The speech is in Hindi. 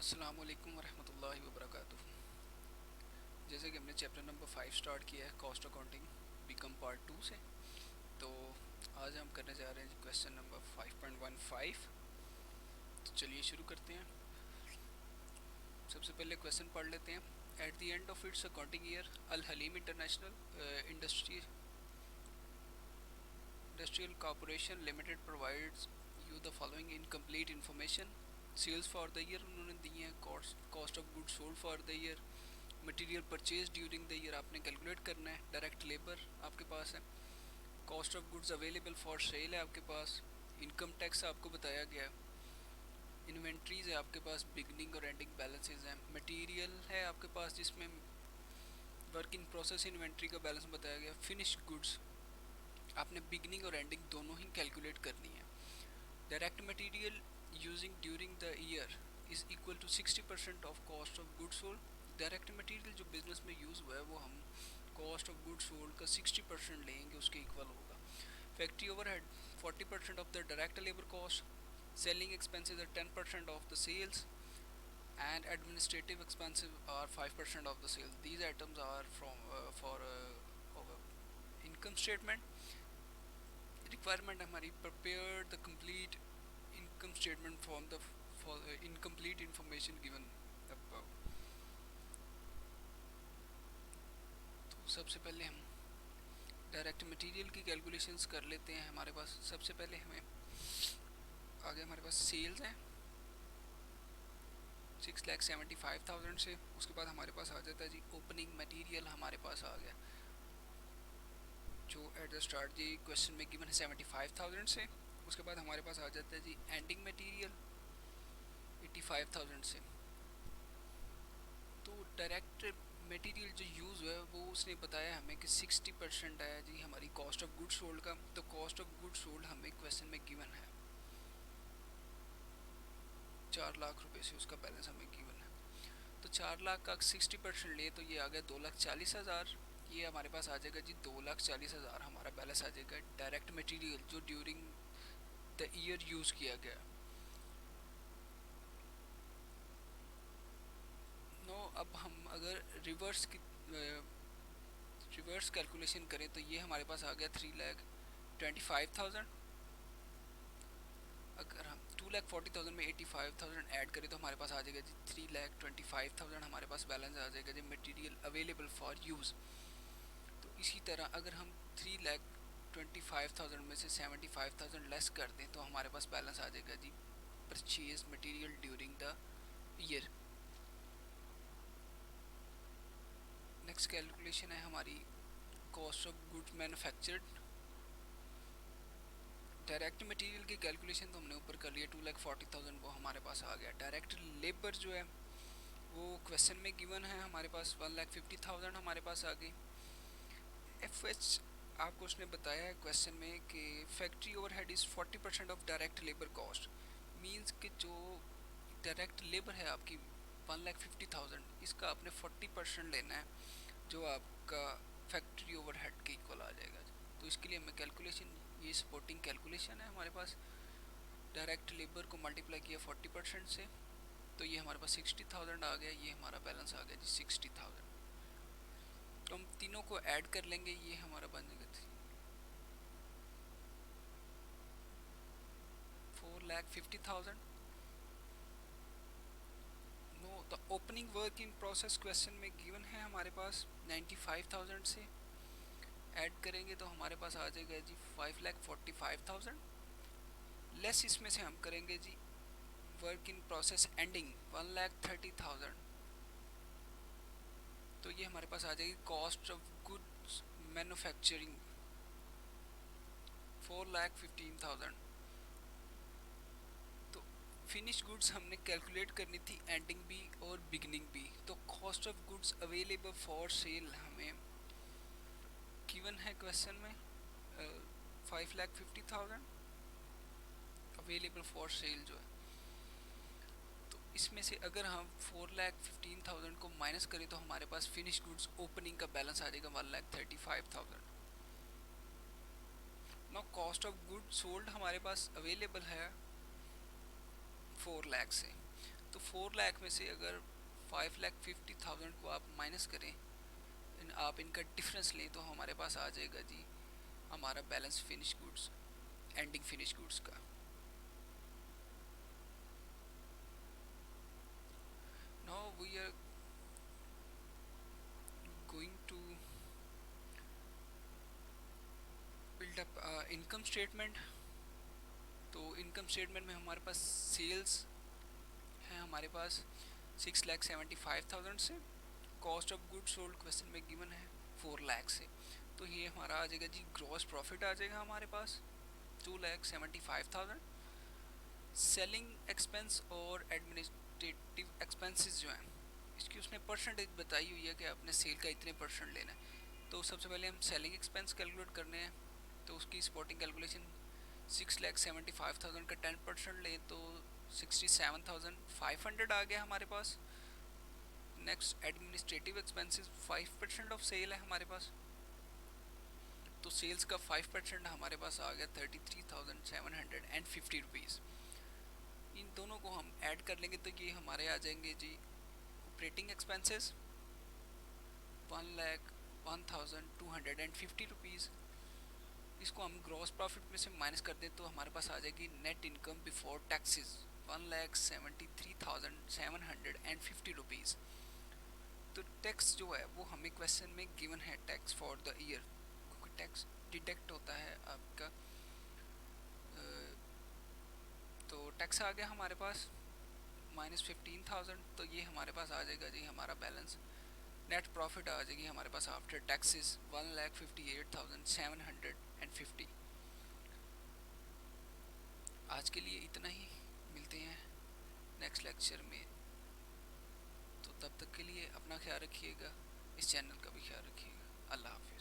अस्सलाम वालेकुम वरहमतुल्लाहि वबरकातुहू। जैसे कि हमने चैप्टर नंबर 5 स्टार्ट किया है कॉस्ट अकाउंटिंग बीकॉम पार्ट 2 से, तो आज हम करने जा रहे हैं क्वेश्चन नंबर 5.15। तो चलिए शुरू करते हैं। सबसे पहले क्वेश्चन पढ़ लेते हैं। At the end of its accounting year Al Haleem international industrial corporation limited provides you the following incomplete information. Sales for the year उन्होंने दी है, cost of goods sold for the year, material purchase during the year आपने कैलकुलेट करना है, डायरेक्ट लेबर आपके पास है, cost of goods available for sale है आपके पास, इनकम टैक्स आपको बताया गया है, इन्वेंट्रीज है आपके पास, बिगनिंग और एंडिंग बैलेंसेज हैं, मटेरियल है आपके पास जिसमें वर्क इन प्रोसेस इन्वेंट्री का बैलेंस बताया गया, फिनिश गुड्स आपने बिगनिंग और एंडिंग दोनों ही कैलकुलेट करनी है। Direct material using during the year is equal to 60% of cost of goods sold. Direct material जो बिजनेस में यूज़ हुआ है वो हम कॉस्ट ऑफ गुड्स सोल्ड का 60% लेंगे, उसके इक्वल होगा। Factory overhead 40% of the direct labour cost, selling expenses are 10% of the sales and administrative expenses are 5% of the sales. These items are from for income statement. Requirement हमारी prepare the complete income statement from the for incomplete information given above. तो सबसे पहले हम डायरेक्ट मटेरियल की कैलकुलेशंस कर लेते हैं। हमारे पास सबसे पहले हमें आगे हमारे पास सेल्स हैं 6,75,000 से। उसके बाद हमारे पास आ जाता है जी ओपनिंग मटेरियल, हमारे पास आ गया जो एट द स्टार्ट जी क्वेश्चन में गिवन है 75,000 से। उसके बाद हमारे पास आ जाता है जी एंडिंग मटेरियल 85,000 से। तो डायरेक्ट मटेरियल जो यूज़ हुआ है वो उसने बताया हमें कि 60% है जी हमारी कॉस्ट ऑफ गुड्स सोल्ड का। तो कॉस्ट ऑफ गुड्स सोल्ड हमें क्वेश्चन में गिवन है 4 लाख रुपए से, उसका बैलेंस हमें गिवन है। तो 4 लाख का 60% ले तो ये आ गया 2,40,000। ये हमारे पास आ जाएगा जी 2,40,000 हमारा बैलेंस आ जाएगा डायरेक्ट मटेरियल जो ड्यूरिंग द ईयर यूज़ किया गया। नो अब हम अगर रिवर्स कैलकुलेशन करें तो ये हमारे पास आ गया 3,25,000। अगर हम 2,40,000 में 85,000 ऐड करें तो हमारे पास आ जाएगा जी 3,25,000 हमारे पास बैलेंस आ जाएगा जी मटेरियल अवेलेबल फॉर यूज़। तो इसी तरह अगर हम 3,25,000 में से 75,000 लेस कर दें तो हमारे पास बैलेंस आ जाएगा जी purchase material during the year. Next calculation है हमारी cost of goods manufactured. Direct material की कैलकुलेशन तो हमने ऊपर कर लिया 2,40,000 वो हमारे पास आ गया। डायरेक्ट लेबर जो है वो क्वेश्चन में गिवन है हमारे पास 1,50,000 हमारे पास आ गई। एफ एच आपको उसने बताया है क्वेश्चन में कि factory overhead is 40% of direct labour cost. Means कि जो डायरेक्ट लेबर है आपकी 1,50,000 इसका आपने 40% लेना है जो आपका फैक्ट्री ओवरहेड के इक्वल आ जाएगा। तो इसके लिए हमें कैलकुलेशन, ये सपोर्टिंग कैलकुलेशन है हमारे पास। डायरेक्ट लेबर को मल्टीप्लाई किया 40% से तो ये हमारे पास 60,000 आ गया। ये हमारा बैलेंस आ गया जी 60,000। तो हम तीनों को ऐड कर लेंगे, ये हमारा बन जाएगा 4,50,000। Know the opening work in process question में गिवन है हमारे पास 95,000 से। ऐड करेंगे तो हमारे पास आ जाएगा जी 5,45,000। लेस इसमें से हम करेंगे जी वर्क इन प्रोसेस एंडिंग 1,30,000। तो ये हमारे पास आ जाएगी कॉस्ट ऑफ गुड्स मैन्युफैक्चरिंग 4,15,000। तो फिनिश गुड्स हमने कैलकुलेट करनी थी एंडिंग भी और बिगनिंग भी। तो cost of goods available for cell हमें गिवन है क्वेश्चन में 5,50,000 अवेलेबल फॉर सेल जो है। तो इसमें से अगर हम 4,15,000 को माइनस करें तो हमारे पास फिनिश गुड्स ओपनिंग का बैलेंस आ जाएगा 1,35,000। ना कॉस्ट ऑफ गुड सोल्ड हमारे पास अवेलेबल है 4 लाख से। तो 4 लाख में से अगर 5,50,000 को आप माइनस करें, आप इनका डिफरेंस लें, तो हमारे पास आ जाएगा जी हमारा balance finish goods, ending finish goods का। Now we are going to build up income statement. तो इनकम स्टेटमेंट में हमारे पास सेल्स है हमारे पास 6,75,000 से, cost of good sold question में गिवन है 4 लाख से, तो ये हमारा आ जाएगा जी ग्रॉस प्रॉफिट आ जाएगा हमारे पास 2,75,000। सेलिंग एक्सपेंस और एडमिनिस्ट्रेटिव एक्सपेंसेस जो हैं, इसकी उसने परसेंटेज बताई हुई है कि आपने सेल का इतने परसेंट लेना है। तो सबसे पहले हम सेलिंग एक्सपेंस कैलकुलेट करने हैं, तो उसकी स्पॉटिंग कैलकुलेशन 6,75,000 का 10% लें तो 67,500 आ गया हमारे पास। Next administrative expenses 5% of sale है हमारे पास, तो सेल्स का 5% हमारे पास आ गया 33,750 रुपीज़। इन दोनों को हम ऐड कर लेंगे तो ये हमारे आ जाएंगे जी ऑपरेटिंग एक्सपेंसेस 1,01,250 रुपीज़। इसको हम ग्रॉस प्रॉफिट में से माइनस कर दें तो हमारे पास आ जाएगी net income before taxes 1,73,750 rupees. तो टैक्स जो है वो हमें क्वेश्चन में गिवन है टैक्स फॉर द ईयर, क्योंकि टैक्स डिडक्ट होता है आपका। तो टैक्स आ गया हमारे पास -15,000, तो ये हमारे पास आ जाएगा जी हमारा बैलेंस। नेट प्रॉफिट आ जाएगी हमारे पास आफ्टर टैक्सेस 1,58,750। आज के लिए इतना ही, मिलते हैं नेक्स्ट लेक्चर में। तो तब तक के लिए अपना ख्याल रखिएगा, इस चैनल का भी ख्याल रखिएगा। अल्लाह हाफिज़।